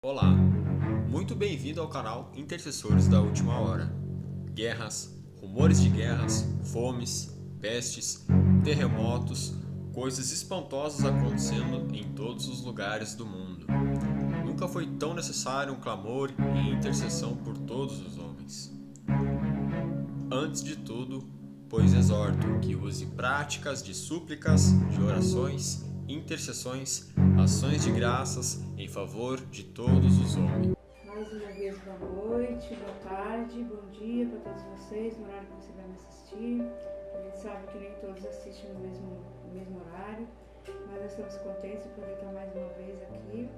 Olá, muito bem-vindo ao canal Intercessores da Última Hora. Guerras, rumores de guerras, fomes, pestes, terremotos, coisas espantosas acontecendo em todos os lugares do mundo. Nunca foi tão necessário um clamor e intercessão por todos os homens. Antes de tudo, pois exorto que use práticas de súplicas, de orações, intercessões, ações de graças em favor de todos os homens. Mais uma vez, boa noite, boa tarde, bom dia para todos vocês, no horário que você vai me assistir. A gente sabe que nem todos assistem no mesmo horário, mas nós estamos contentes de poder estar mais uma vez aqui,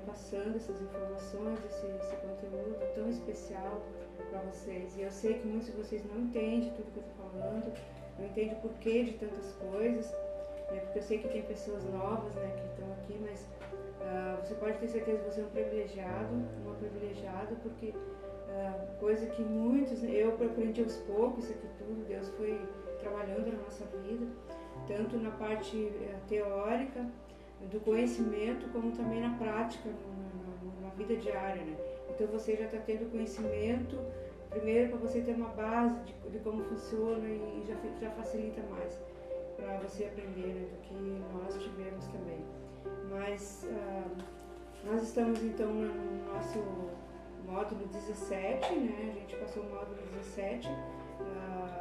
passando essas informações, esse conteúdo tão especial para vocês. E eu sei que muitos de vocês não entendem tudo que eu estou falando, não entendem o porquê de tantas coisas, porque eu sei que tem pessoas novas que estão aqui, mas você pode ter certeza que você é um privilegiado, porque coisa que muitos, eu aprendi aos poucos, isso aqui tudo, Deus foi trabalhando na nossa vida, tanto na parte teórica, do conhecimento, como também na prática, na vida diária, Então você já está tendo conhecimento, primeiro para você ter uma base de como funciona e já facilita mais para você aprender do que nós tivemos também. Mas nós estamos então no nosso módulo 17, a gente passou o módulo 17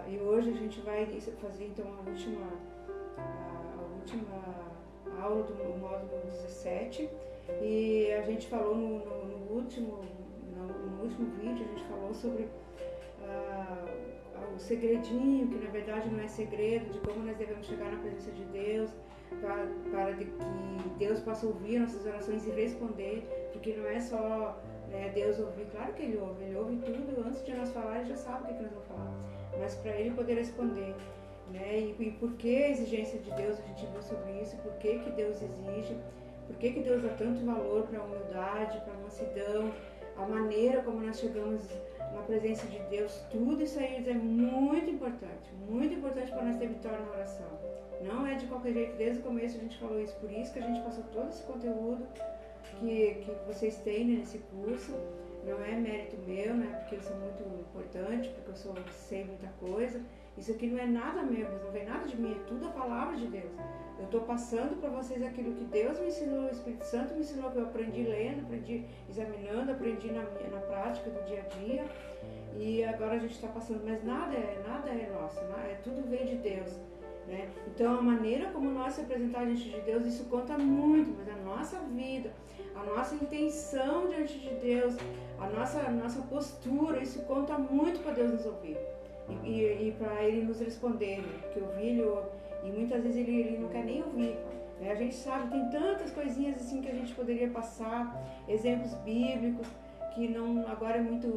e hoje a gente vai fazer então a última aula do módulo 17 e a gente falou no último vídeo, a gente falou sobre o segredinho, que na verdade não é segredo, de como nós devemos chegar na presença de Deus, para que Deus possa ouvir nossas orações e responder, porque não é só Deus ouvir, claro que Ele ouve tudo, antes de nós falar Ele já sabe o que nós vamos falar, mas para Ele poder responder, e por que a exigência de Deus, a gente viu sobre isso, por que Deus exige, por que Deus dá tanto valor para a humildade, para a mansidão, a maneira como nós chegamos na presença de Deus, tudo isso aí é muito importante para nós ter vitória na oração. Não é de qualquer jeito, desde o começo a gente falou isso, por isso que a gente passou todo esse conteúdo que vocês têm nesse curso. Não é mérito meu, porque eu sou muito importante, porque eu sei muita coisa. Isso aqui não é nada meu, não vem nada de mim, é tudo a palavra de Deus. Eu estou passando para vocês aquilo que Deus me ensinou, o Espírito Santo me ensinou, que eu aprendi lendo, aprendi examinando, aprendi na prática do dia a dia. E agora a gente está passando, mas nada é nosso, tudo vem de Deus. Então a maneira como nós se apresentar diante de Deus, isso conta muito, mas a nossa vida, a nossa intenção diante de Deus, a nossa postura, isso conta muito para Deus nos ouvir e para Ele nos responder, porque ouvir Ele ouve, e muitas vezes ele não quer nem ouvir. A gente sabe, tem tantas coisinhas assim que a gente poderia passar, exemplos bíblicos, que não, agora é muito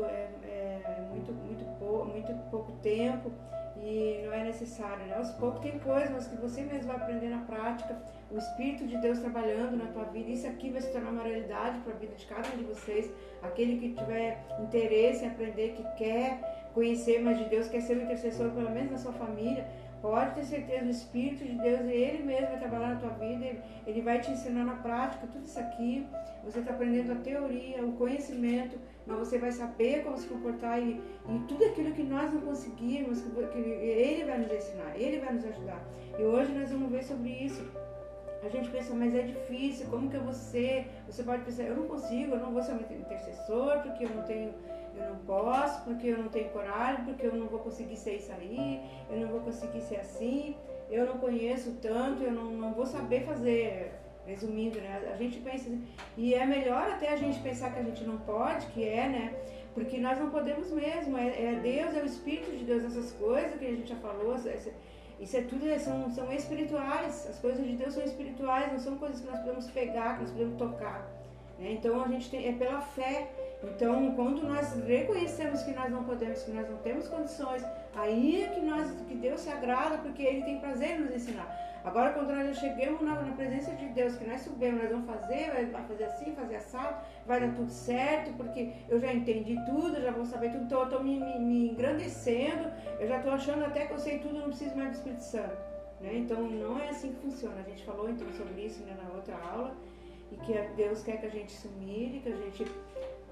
pouco tempo e não é necessário, Aos poucos tem coisas, mas que você mesmo vai aprender na prática, o Espírito de Deus trabalhando na tua vida, isso aqui vai se tornar uma realidade para a vida de cada um de vocês, aquele que tiver interesse em aprender, que quer conhecer mais de Deus, quer ser um intercessor, pelo menos na sua família, pode ter certeza, o Espírito de Deus, Ele mesmo vai trabalhar na tua vida, Ele vai te ensinar na prática tudo isso aqui, você está aprendendo a teoria, o conhecimento, mas você vai saber como se comportar e tudo aquilo que nós não conseguimos, que Ele vai nos ensinar, Ele vai nos ajudar. E hoje nós vamos ver sobre isso. A gente pensa, mas é difícil, como que eu vou ser? Você pode pensar, eu não consigo, eu não vou ser um intercessor, porque eu não posso, porque eu não tenho coragem, porque eu não vou conseguir ser isso aí, eu não vou conseguir ser assim, eu não conheço tanto, eu não vou saber fazer, resumindo, A gente pensa, e é melhor até a gente pensar que a gente não pode, porque nós não podemos mesmo, é Deus, é o Espírito de Deus, essas coisas que a gente já falou, isso é tudo, são espirituais, as coisas de Deus são espirituais, não são coisas que nós podemos pegar, que nós podemos tocar. Então a gente é pela fé. Então quando nós reconhecemos que nós não podemos, que nós não temos condições, aí é que Deus se agrada, porque Ele tem prazer em nos ensinar. Agora quando nós já chegamos na presença de Deus, que nós subimos, nós vamos fazer, vai fazer assim, fazer assado, vai dar tudo certo, porque eu já entendi tudo, já vou saber tudo, então eu estou me engrandecendo, eu já estou achando até que eu sei tudo, não preciso mais do Espírito Santo. Então não é assim que funciona. A gente falou então sobre isso na outra aula. e que Deus quer que a gente se humilhe, que a gente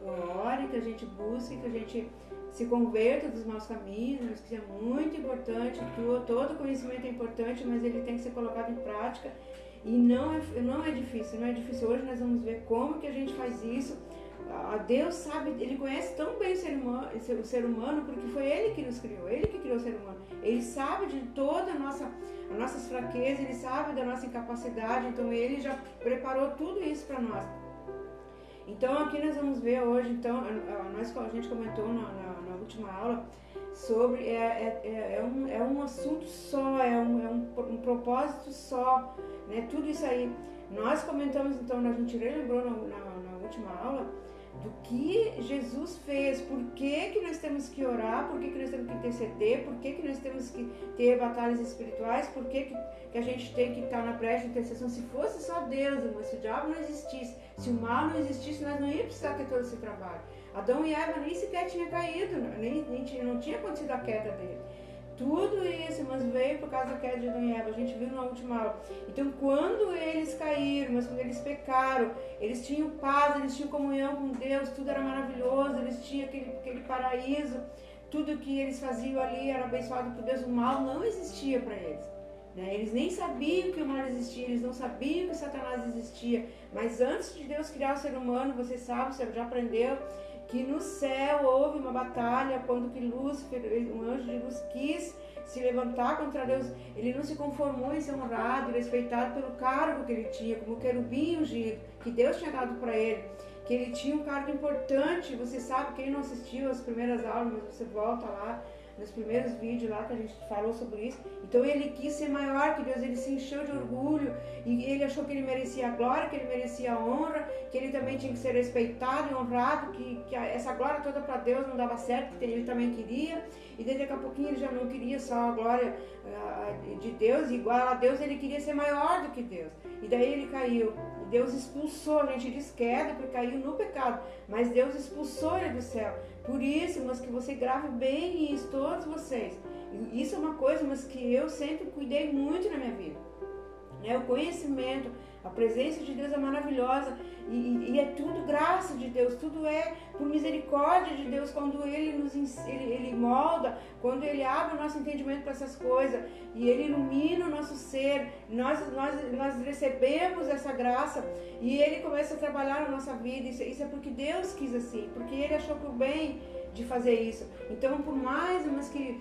ore, que a gente busque, que a gente se converta dos maus caminhos, que é muito importante, que todo conhecimento é importante, mas ele tem que ser colocado em prática. E não é difícil. Hoje nós vamos ver como que a gente faz isso. Deus sabe, Ele conhece tão bem o ser humano, porque foi Ele que nos criou, Ele que criou o ser humano. Ele sabe de toda as nossas fraquezas, Ele sabe da nossa incapacidade, então Ele já preparou tudo isso para nós. Então aqui nós vamos ver hoje, então, a gente comentou na última aula sobre, um assunto só, um propósito só, né? Tudo isso aí. Nós comentamos, então, a gente relembrou na última aula do que Jesus fez, por que nós temos que orar, por que nós temos que interceder, por que nós temos que ter batalhas espirituais, por que a gente tem que estar na prece de intercessão. Se fosse só Deus, mas se o diabo não existisse, se o mal não existisse, nós não íamos precisar ter todo esse trabalho. Adão e Eva nem sequer tinham caído, não tinha acontecido a queda dele. Tudo isso, mas veio por causa da queda de Adão e Eva, a gente viu na última aula. Então, quando eles caíram, mas quando eles pecaram, eles tinham paz, eles tinham comunhão com Deus, tudo era maravilhoso, eles tinham aquele paraíso, tudo que eles faziam ali era abençoado por Deus, o mal não existia para eles. Né? Eles nem sabiam que o mal existia, eles não sabiam que Satanás existia, mas antes de Deus criar o ser humano, você sabe, você já aprendeu, que no céu houve uma batalha quando que Lúcifer, um anjo de luz, quis se levantar contra Deus. Ele não se conformou em ser honrado e respeitado pelo cargo que ele tinha, como querubim ungido, que Deus tinha dado para ele, que ele tinha um cargo importante. Você sabe, quem não assistiu as primeiras aulas, mas você volta lá, nos primeiros vídeos lá que a gente falou sobre isso. Então ele quis ser maior que Deus, ele se encheu de orgulho e ele achou que ele merecia a glória, que ele merecia a honra, que ele também tinha que ser respeitado e honrado, que essa glória toda para Deus não dava certo, porque ele também queria, e daqui a pouquinho ele já não queria só a glória de Deus, igual a Deus, ele queria ser maior do que Deus, e daí ele caiu. Deus expulsou, a gente diz queda porque caiu no pecado, mas Deus expulsou ele do céu. Por isso, mas que você grave bem isso, todos vocês. Isso é uma coisa, mas que eu sempre cuidei muito na minha vida. O conhecimento, a presença de Deus é maravilhosa e é tudo graça de Deus, tudo é por misericórdia de Deus, quando Ele molda, quando Ele abre o nosso entendimento para essas coisas e Ele ilumina o nosso ser, nós recebemos essa graça e Ele começa a trabalhar na nossa vida. Isso é porque Deus quis assim, porque Ele achou por bem de fazer isso. Então, por mais, mas que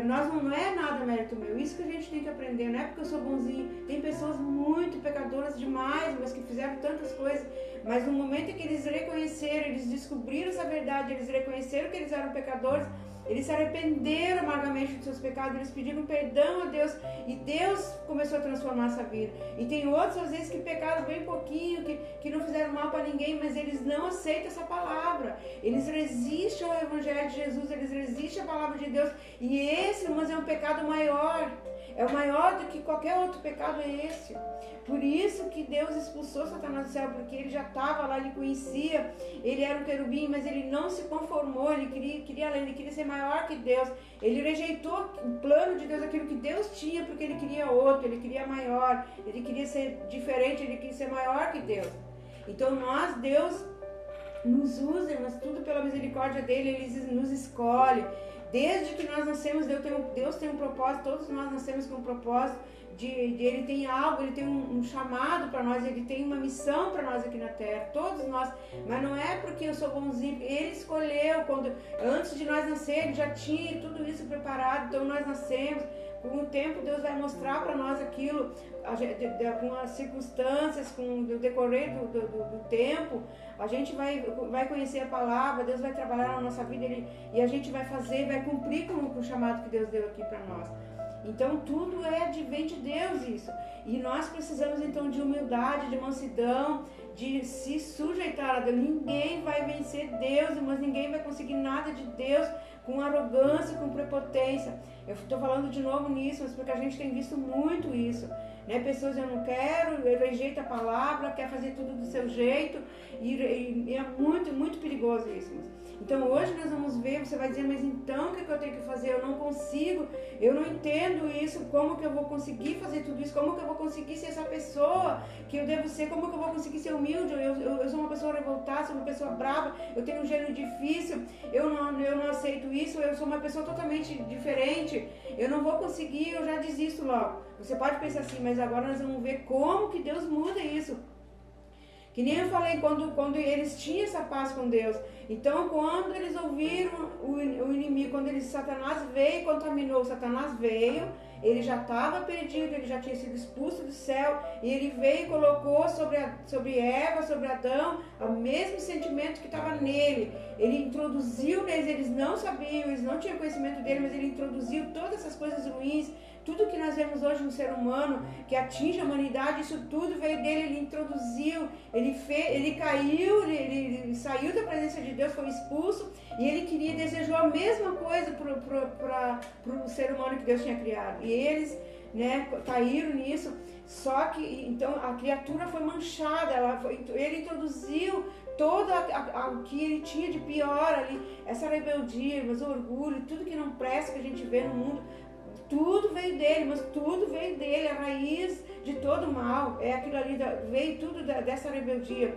nós não é nada mérito meu, isso que a gente tem que aprender, não é porque eu sou bonzinho, tem pessoas muito pecadoras demais, mas que fizeram tantas coisas, mas no momento em que eles reconheceram, eles descobriram essa verdade, eles reconheceram que eles eram pecadores, eles se arrependeram amargamente dos seus pecados, eles pediram perdão a Deus e Deus começou a transformar essa vida. E tem outros, às vezes, que pecaram bem pouquinho, que não fizeram mal para ninguém, mas eles não aceitam essa palavra. Eles resistem ao Evangelho de Jesus, eles resistem à palavra de Deus. E esse, mas é um pecado maior. É o maior do que qualquer outro pecado, é esse. Por isso que Deus expulsou Satanás do céu, porque ele já estava lá, ele conhecia, ele era um querubim, mas ele não se conformou, ele queria ser maior que Deus. Ele rejeitou o plano de Deus, aquilo que Deus tinha, porque ele queria outro, ele queria maior, ele queria ser diferente, ele queria ser maior que Deus. Então Deus nos usa, mas tudo pela misericórdia dele, ele nos escolhe. Desde que nós nascemos, Deus tem um propósito, todos nós nascemos com um propósito, ele tem algo, ele tem um chamado para nós, ele tem uma missão para nós aqui na terra, todos nós, mas não é porque eu sou bonzinho, ele escolheu, antes de nós nascer, ele já tinha tudo isso preparado, então nós nascemos, com o tempo Deus vai mostrar para nós aquilo, com as circunstâncias, com o decorrer do tempo, a gente vai conhecer a palavra, Deus vai trabalhar na nossa vida e a gente vai cumprir com o chamado que Deus deu aqui para nós. Então tudo vem de Deus isso. E nós precisamos então de humildade, de mansidão, de se sujeitar a Deus. Ninguém vai vencer Deus, mas ninguém vai conseguir nada de Deus com arrogância, com prepotência. Eu estou falando de novo nisso, mas porque a gente tem visto muito isso. né? Pessoas, eu não quero, rejeita a palavra, quer fazer tudo do seu jeito, e é muito, muito perigoso isso, mas. Então hoje nós vamos ver, você vai dizer, mas então o que eu tenho que fazer? Eu não consigo, eu não entendo isso, como que eu vou conseguir fazer tudo isso? Como que eu vou conseguir ser essa pessoa que eu devo ser? Como que eu vou conseguir ser humilde? Eu sou uma pessoa revoltada, sou uma pessoa brava, eu tenho um gênero difícil, eu não aceito isso, eu sou uma pessoa totalmente diferente, eu não vou conseguir, eu já desisto logo. Você pode pensar assim, mas agora nós vamos ver como que Deus muda isso. Que nem eu falei, quando eles tinham essa paz com Deus. Então, quando eles ouviram o inimigo, quando Satanás veio e contaminou, Satanás veio, ele já estava perdido, ele já tinha sido expulso do céu, e ele veio e colocou sobre Eva, sobre Adão, o mesmo sentimento que estava nele. Ele introduziu neles, eles não sabiam, eles não tinham conhecimento dele, mas ele introduziu todas essas coisas ruins. Tudo que nós vemos hoje no ser humano, que atinge a humanidade, isso tudo veio dele, ele introduziu, ele caiu, ele saiu da presença de Deus, foi expulso, e ele desejou a mesma coisa para o ser humano que Deus tinha criado. E eles, né, caíram nisso, só que, então, a criatura foi manchada, ele introduziu todo o que ele tinha de pior ali, essa rebeldia, mas o orgulho, tudo que não presta que a gente vê no mundo, tudo veio dele, mas tudo veio dele, a raiz de todo mal, é aquilo ali, veio tudo dessa rebeldia.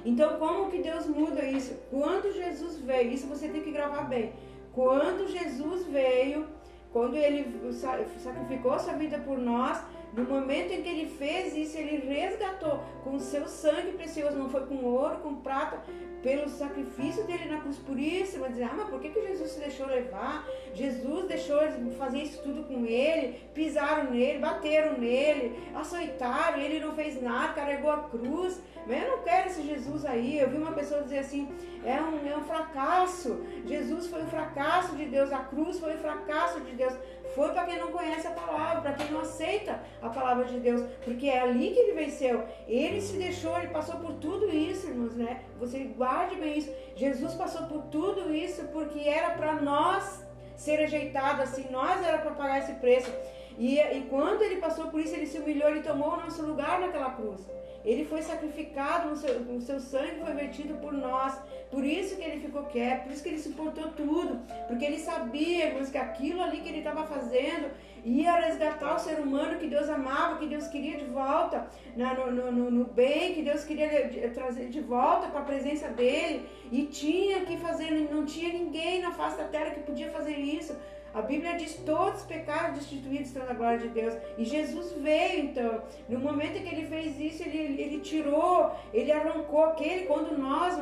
Então, como que Deus muda isso? Quando Jesus veio, isso você tem que gravar bem, quando Jesus veio, quando ele sacrificou sua vida por nós, no momento em que ele fez isso, ele resgatou com o seu sangue precioso, não foi com ouro, com prata, pelo sacrifício dele na cruz. Por isso, vai dizer, mas por que Jesus se deixou levar? Jesus deixou fazer isso tudo com ele, pisaram nele, bateram nele, açoitaram, ele não fez nada, carregou a cruz. Mas eu não quero esse Jesus aí. Eu vi uma pessoa dizer assim, é um fracasso. Jesus foi um fracasso de Deus, a cruz foi um fracasso de Deus. Foi para quem não conhece a palavra, para quem não aceita a palavra de Deus, porque é ali que ele venceu. Ele se deixou, ele passou por tudo isso, irmãos, né? Você guarde bem isso. Jesus passou por tudo isso porque era para nós ser rejeitado, assim, nós era para pagar esse preço. E quando ele passou por isso, ele se humilhou, ele tomou o nosso lugar naquela cruz. Ele foi sacrificado, o seu sangue foi vertido por nós. Por isso que ele ficou quieto, por isso que ele suportou tudo. Porque ele sabia, irmãos, que aquilo ali que ele estava fazendo ia resgatar o ser humano que Deus amava, que Deus queria de volta no bem, que Deus queria trazer de volta para a presença dele. E tinha que fazer, não tinha ninguém na face da terra que podia fazer isso. A Bíblia diz, todos os pecados destituídos estão na glória de Deus. E Jesus veio, então, no momento em que ele fez isso, ele tirou, ele arrancou aquele, quando nós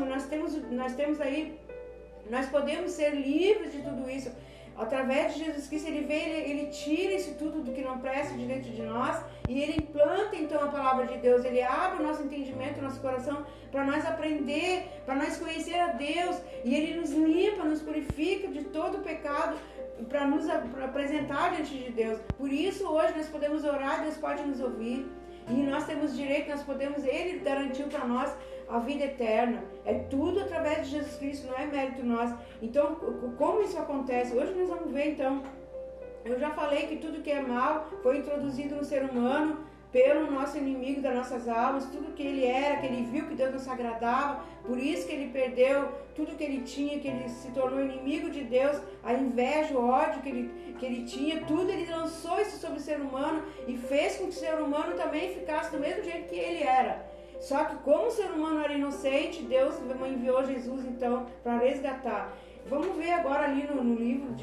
temos aí, nós podemos ser livres de tudo isso. Através de Jesus Cristo, ele veio, ele tira isso tudo do que não presta de dentro de nós e ele implanta então a palavra de Deus, ele abre o nosso entendimento, o nosso coração para nós aprender, para nós conhecer a Deus, e ele nos limpa, nos purifica de todo o pecado, para nos apresentar diante de Deus. Por isso hoje nós podemos orar, Deus pode nos ouvir, e nós temos direito, ele garantiu para nós a vida eterna. É tudo através de Jesus Cristo, não é mérito nosso. Então, como isso acontece? Hoje nós vamos ver, então, eu já falei que tudo que é mal foi introduzido no ser humano pelo nosso inimigo das nossas almas, tudo que ele era, que ele viu que Deus não se agradava, por isso que ele perdeu tudo que ele tinha, que ele se tornou inimigo de Deus, a inveja, o ódio que ele tinha, tudo ele lançou isso sobre o ser humano e fez com que o ser humano também ficasse do mesmo jeito que ele era. Só que como o ser humano era inocente, Deus enviou Jesus então para resgatar. Vamos ver agora ali no livro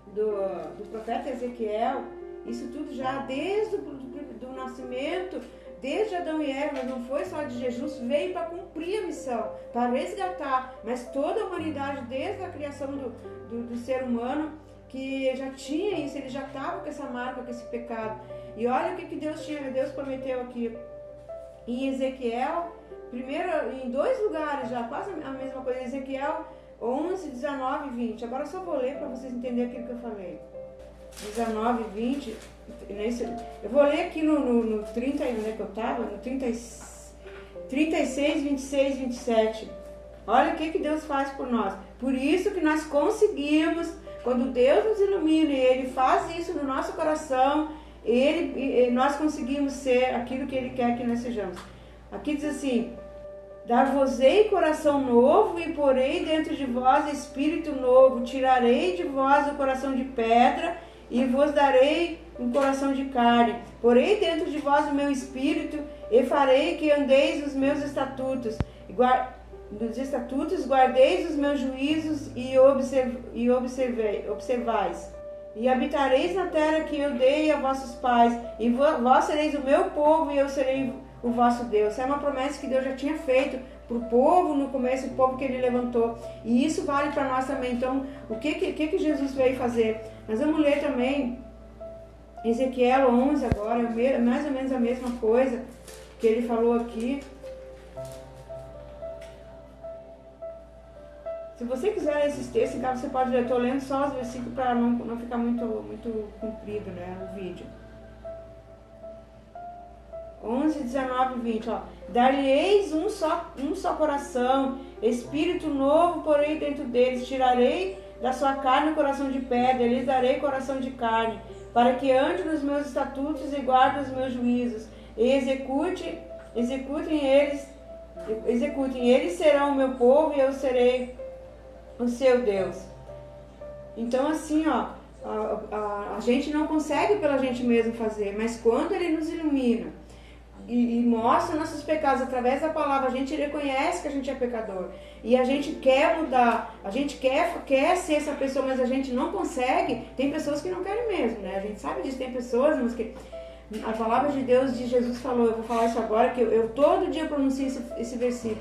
do profeta Ezequiel, isso tudo já desde do nascimento, desde Adão e Eva, não foi só de Jesus, veio para cumprir a missão, para resgatar, mas toda a humanidade, desde a criação do ser humano, que já tinha isso, ele já estava com essa marca, com esse pecado. E olha o que Deus prometeu aqui. Em Ezequiel, primeiro, em 2 lugares já, quase a mesma coisa, Ezequiel 11, 19 e 20. Agora eu só vou ler para vocês entenderem aquilo que eu falei. 19 e 20, eu vou ler aqui no 30, onde é que eu estava? No 36, 26, 27. Olha o que Deus faz por nós. Por isso que nós conseguimos, quando Deus nos ilumina e Ele faz isso no nosso coração, nós conseguimos ser aquilo que Ele quer que nós sejamos. Aqui diz assim: dar-vos-ei coração novo e porei dentro de vós espírito novo, tirarei de vós o coração de pedra e vos darei um coração de carne. Porei dentro de vós o meu espírito e farei que andeis os meus estatutos. Dos estatutos guardeis os meus juízos e observais. E habitareis na terra que eu dei a vossos pais, e vós sereis o meu povo e eu serei o vosso Deus. Essa é uma promessa que Deus já tinha feito para o povo no começo, o povo que Ele levantou. E isso vale para nós também. Então, o que Jesus veio fazer? Nós vamos ler também Ezequiel 11 agora, mais ou menos a mesma coisa que ele falou aqui. Se você quiser ler esses textos, em casa você pode ler. Eu estou lendo só os versículos para não ficar muito comprido, né, o vídeo. 11, 19 e 20, ó. Dar-lhe-eis um só coração, espírito novo porei dentro deles, tirarei da sua carne o coração de pedra, lhes darei coração de carne, para que ande nos meus estatutos e guarde os meus juízos, e executem eles serão o meu povo e eu serei o seu Deus. Então assim, ó, a gente não consegue pela gente mesmo fazer, mas quando Ele nos ilumina e mostra nossos pecados através da palavra, a gente reconhece que a gente é pecador e a gente quer mudar, a gente quer ser essa pessoa, mas a gente não consegue. Tem pessoas que não querem mesmo, né? A gente sabe disso. Tem pessoas, mas que a palavra de Deus, de Jesus falou, eu vou falar isso agora, que eu todo dia pronuncio esse versículo.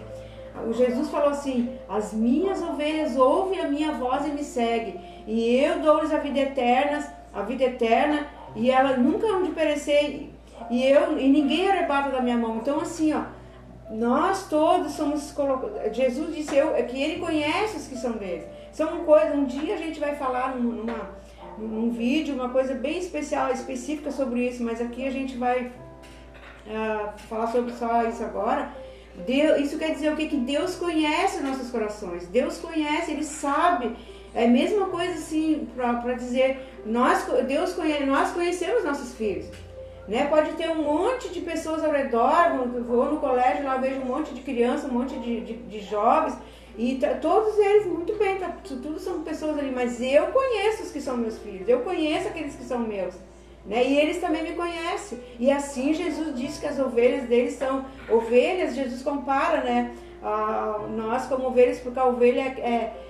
O Jesus falou assim: as minhas ovelhas ouvem a minha voz e me seguem, e eu dou-lhes a vida eterna, e ela nunca hão de perecer, e ninguém arrebata da minha mão. Então assim, ó, nós todos somos colocados. Jesus disse que Ele conhece os que são deles. São coisas, um dia a gente vai falar num vídeo, uma coisa bem especial, específica sobre isso, mas aqui a gente vai falar sobre só isso agora. Isso quer dizer o quê? Que Deus conhece nossos corações. Deus conhece, Ele sabe. É a mesma coisa assim, para dizer, nós conhecemos nossos filhos. Né? Pode ter um monte de pessoas ao redor, eu vou no colégio, lá eu vejo um monte de crianças, um monte de jovens, e todos eles, muito bem, tudo são pessoas ali, mas eu conheço os que são meus filhos, eu conheço aqueles que são meus. Né? E eles também me conhecem. E assim Jesus disse que as ovelhas deles são ovelhas. Jesus compara, né, nós como ovelhas, porque a ovelha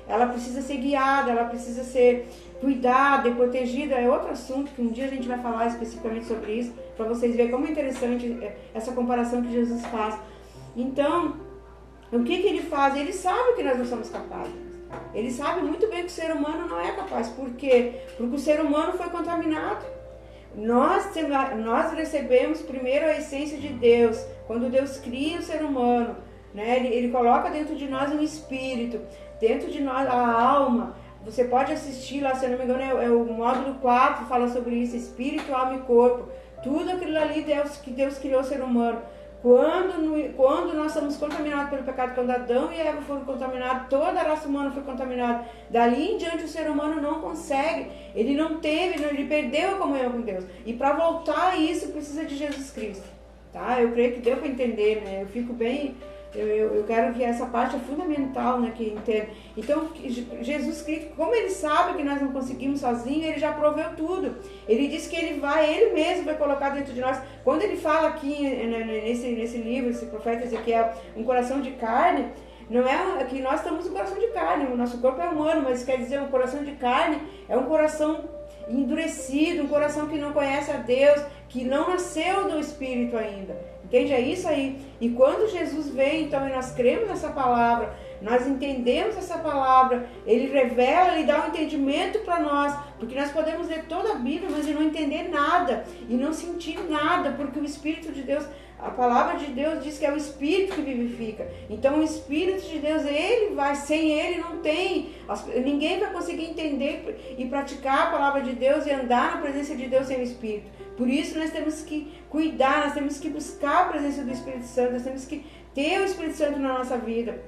ela precisa ser guiada, ela precisa ser cuidada e protegida. É outro assunto que um dia a gente vai falar especificamente sobre isso, para vocês verem como é interessante essa comparação que Jesus faz. Então, o que Ele faz? Ele sabe que nós não somos capazes. Ele sabe muito bem que o ser humano não é capaz. Por quê? Porque o ser humano foi contaminado. Nós recebemos primeiro a essência de Deus, quando Deus cria o ser humano, né? Ele coloca dentro de nós um espírito, dentro de nós a alma. Você pode assistir lá, se eu não me engano, é o módulo 4, fala sobre isso, espírito, alma e corpo. Tudo aquilo ali que Deus criou o ser humano. Quando nós somos contaminados pelo pecado, quando Adão e Eva foram contaminados, toda a raça humana foi contaminada. Dali em diante o ser humano não consegue, ele perdeu a comunhão com Deus. E para voltar a isso precisa de Jesus Cristo. Tá? Eu creio que deu para entender, né? Eu fico bem... Eu quero que essa parte é fundamental, né, que entenda. Então, Jesus Cristo, como Ele sabe que nós não conseguimos sozinhos, Ele já proveu tudo. Ele disse que Ele mesmo vai colocar dentro de nós. Quando Ele fala aqui nesse livro, esse profeta Ezequiel, um coração de carne, não é que nós estamos um coração de carne, o nosso corpo é humano, mas quer dizer, um coração de carne é um coração endurecido, um coração que não conhece a Deus, que não nasceu do Espírito ainda. Entende? É isso aí. E quando Jesus vem, então, e nós cremos nessa palavra, nós entendemos essa palavra, Ele revela, Ele dá um entendimento para nós, porque nós podemos ler toda a Bíblia, mas não entender nada, e não sentir nada, porque o Espírito de Deus, a palavra de Deus diz que é o Espírito que vivifica. Então o Espírito de Deus, Ele vai, sem Ele não tem, ninguém vai conseguir entender e praticar a palavra de Deus e andar na presença de Deus sem o Espírito. Por isso nós temos que cuidar, nós temos que buscar a presença do Espírito Santo, nós temos que ter o Espírito Santo na nossa vida.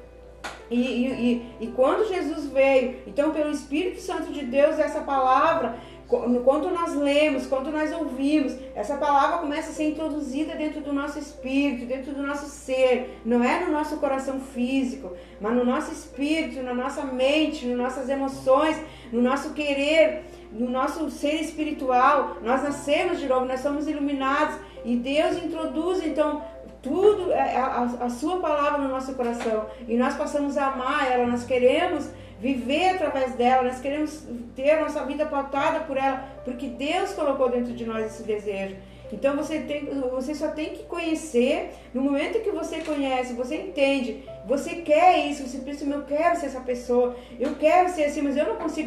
E quando Jesus veio, então pelo Espírito Santo de Deus, essa palavra quando nós lemos, quando nós ouvimos, essa palavra começa a ser introduzida dentro do nosso espírito, dentro do nosso ser. Não é no nosso coração físico, mas no nosso espírito, na nossa mente, nas nossas emoções, no nosso querer, no nosso ser espiritual. Nós nascemos de novo, nós somos iluminados e Deus introduz então tudo, a sua palavra no nosso coração, e nós passamos a amar ela, nós queremos viver através dela, nós queremos ter a nossa vida pautada por ela, porque Deus colocou dentro de nós esse desejo. Então você só tem que conhecer. No momento que você conhece, você entende, você quer isso, você pensa, eu quero ser essa pessoa, eu quero ser assim, mas eu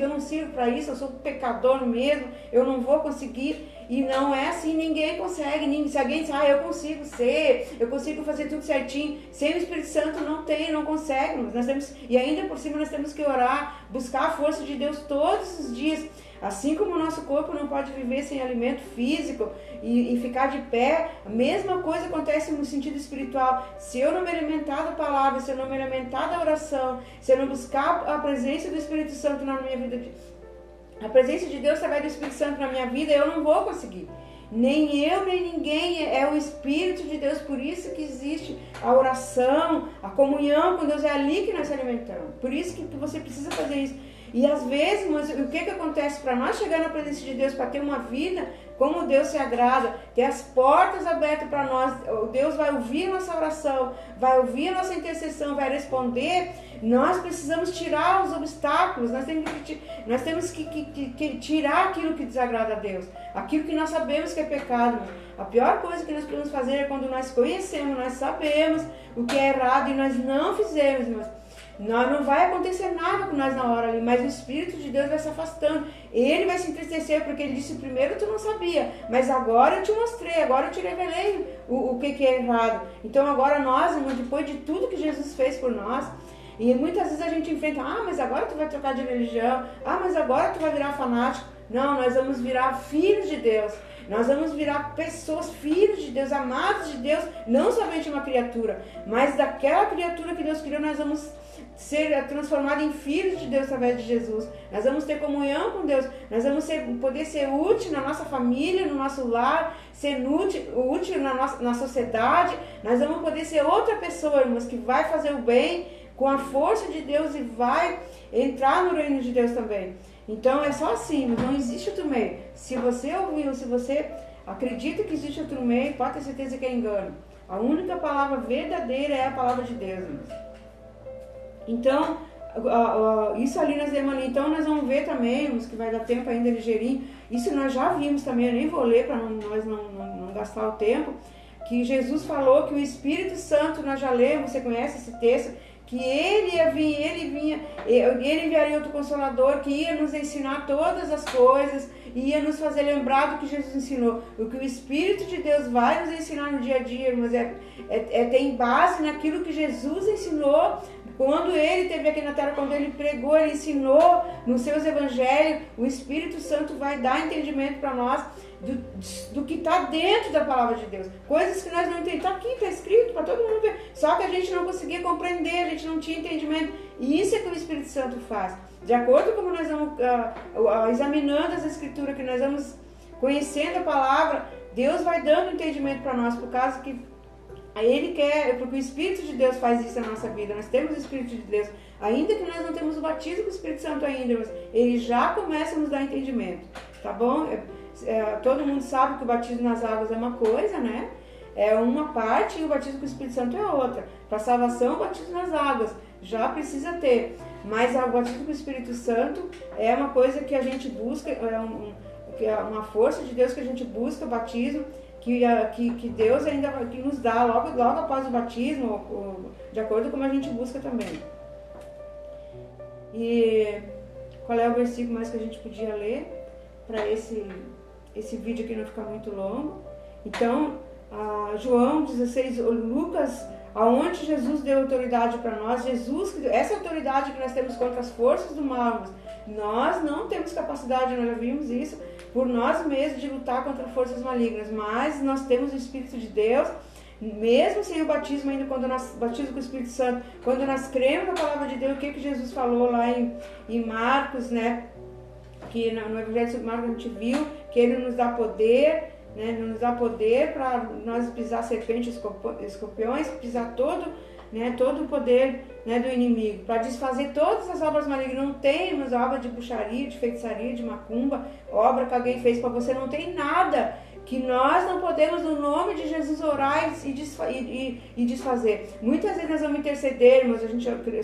não sirvo para isso, eu sou pecador mesmo, eu não vou conseguir. E não é assim, ninguém consegue. Se alguém diz, eu consigo ser, eu consigo fazer tudo certinho, sem o Espírito Santo não consegue. E ainda por cima nós temos que orar, buscar a força de Deus todos os dias. Assim como o nosso corpo não pode viver sem alimento físico e ficar de pé, a mesma coisa acontece no sentido espiritual. Se eu não me alimentar da palavra, se eu não me alimentar da oração, se eu não buscar a presença do Espírito Santo na minha vida, a presença de Deus através do Espírito Santo na minha vida, eu não vou conseguir. Nem eu, nem ninguém, é o Espírito de Deus. Por isso que existe a oração, a comunhão com Deus, é ali que nós se alimentamos. Por isso que você precisa fazer isso. E às vezes, mas o que acontece para nós chegar na presença de Deus, para ter uma vida como Deus se agrada, ter as portas abertas para nós, Deus vai ouvir a nossa oração, vai ouvir a nossa intercessão, vai responder. Nós precisamos tirar os obstáculos, nós temos que tirar aquilo que desagrada a Deus, aquilo que nós sabemos que é pecado. A pior coisa que nós podemos fazer é quando nós conhecemos, nós sabemos o que é errado e nós não fizemos, mas não vai acontecer nada com nós na hora ali, mas o Espírito de Deus vai se afastando. Ele vai se entristecer, porque ele disse, primeiro tu não sabia, mas agora eu te mostrei, agora eu te revelei o que é errado. Então agora nós, irmãos, depois de tudo que Jesus fez por nós, e muitas vezes a gente enfrenta, mas agora tu vai trocar de religião, mas agora tu vai virar fanático. Não, nós vamos virar filhos de Deus. Nós vamos virar pessoas, filhos de Deus, amados de Deus, não somente uma criatura, mas daquela criatura que Deus criou, nós vamos ser transformados em filhos de Deus através de Jesus. Nós vamos ter comunhão com Deus, nós vamos poder ser útil na nossa família, no nosso lar, ser útil na sociedade. Nós vamos poder ser outra pessoa, irmãos, que vai fazer o bem com a força de Deus e vai entrar no reino de Deus também. Então é só assim, não existe outro meio. Se você ouviu, se você acredita que existe outro meio, pode ter certeza que é engano. A única palavra verdadeira é a palavra de Deus, irmãos. Então, isso ali nós lemos ali. Então nós vamos ver também, irmãos, que vai dar tempo ainda ligeirinho. Isso nós já vimos também, eu nem vou ler para nós não gastar o tempo. Que Jesus falou que o Espírito Santo, nós já lemos, você conhece esse texto, que ele enviaria outro Consolador, que ia nos ensinar todas as coisas, ia nos fazer lembrar do que Jesus ensinou. O que o Espírito de Deus vai nos ensinar no dia a dia, irmãos, tem base naquilo que Jesus ensinou quando ele esteve aqui na terra, quando ele pregou, ele ensinou nos seus evangelhos. O Espírito Santo vai dar entendimento para nós do que está dentro da palavra de Deus. Coisas que nós não entendemos. Está aqui, está escrito para todo mundo ver. Só que a gente não conseguia compreender, a gente não tinha entendimento. E isso é que o Espírito Santo faz. De acordo com como nós vamos examinando as Escrituras, que nós vamos conhecendo a palavra, Deus vai dando entendimento para nós, por causa que Ele quer, porque o Espírito de Deus faz isso na nossa vida. Nós temos o Espírito de Deus. Ainda que nós não temos o batismo com o Espírito Santo ainda, mas Ele já começa a nos dar entendimento. Tá bom? Todo mundo sabe que o batismo nas águas é uma coisa, né? É uma parte e o batismo com o Espírito Santo é outra. Para salvação, o batismo nas águas já precisa ter. Mas o batismo com o Espírito Santo é uma coisa que a gente busca, é uma força de Deus que a gente busca, o batismo, que Deus ainda que nos dá logo após o batismo, de acordo com como a gente busca também. E qual é o versículo mais que a gente podia ler para esse vídeo aqui não ficar muito longo? Então, João 16, Lucas, aonde Jesus deu autoridade para nós, essa autoridade que nós temos contra as forças do mal, nós não temos capacidade, nós já vimos isso, por nós mesmos de lutar contra forças malignas, mas nós temos o Espírito de Deus, mesmo sem o batismo ainda, quando nós batismo com o Espírito Santo, quando nós cremos na palavra de Deus, o que Jesus falou lá em Marcos, né? que no Evangelho de São Marcos a gente viu que ele nos dá poder, né, nos dá poder para nós pisar serpentes, escorpiões, pisar todo o poder, né, do inimigo, para desfazer todas as obras malignas. Não temos obra de bruxaria, de feitiçaria, de macumba, obra que alguém fez para você, não tem nada que nós não podemos, no nome de Jesus, orar e desfazer. Muitas vezes nós vamos interceder, mas se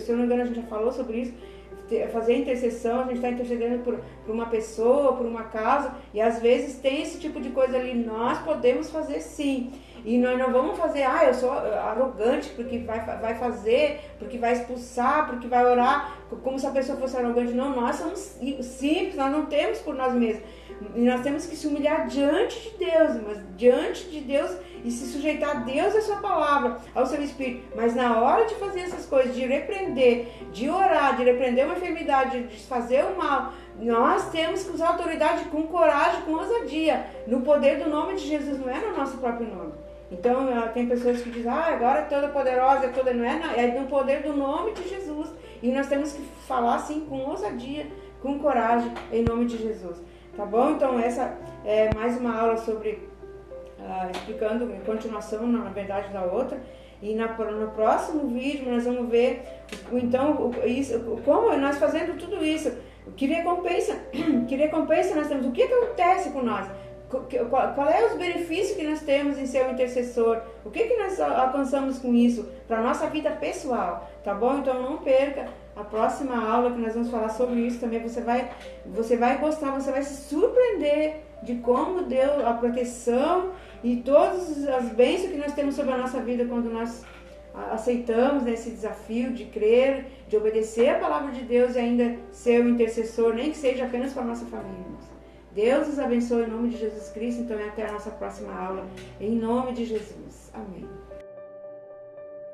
eu não me engano, a gente já falou sobre isso, fazer intercessão, a gente está intercedendo por uma pessoa, por uma causa, e às vezes tem esse tipo de coisa ali, nós podemos fazer sim. E nós não vamos fazer, eu sou arrogante, porque vai fazer, porque vai expulsar, porque vai orar, como se a pessoa fosse arrogante. Não, nós somos simples, nós não temos por nós mesmos. E nós temos que se humilhar diante de Deus, mas diante de Deus, e se sujeitar a Deus e a sua palavra, ao seu Espírito. Mas na hora de fazer essas coisas, de repreender, de orar, de repreender uma enfermidade, de desfazer o mal, nós temos que usar autoridade com coragem, com ousadia, no poder do nome de Jesus, não é no nosso próprio nome. Então, tem pessoas que dizem, agora é toda poderosa, é no poder do nome de Jesus. E nós temos que falar assim com ousadia, com coragem, em nome de Jesus. Tá bom? Então, essa é mais uma aula sobre, explicando, em continuação, na verdade, da outra. E no próximo vídeo nós vamos ver, então, como nós fazendo tudo isso, que recompensa nós temos, o que acontece com nós? Qual é os benefícios que nós temos em ser um intercessor? O que nós alcançamos com isso para a nossa vida pessoal, tá bom? Então não perca a próxima aula que nós vamos falar sobre isso também. Você vai gostar, você vai se surpreender de como deu a proteção e todas as bênçãos que nós temos sobre a nossa vida quando nós aceitamos esse desafio de crer, de obedecer a palavra de Deus e ainda ser um intercessor, nem que seja apenas para a nossa família. Deus os abençoe em nome de Jesus Cristo. Então até a nossa próxima aula, em nome de Jesus. Amém.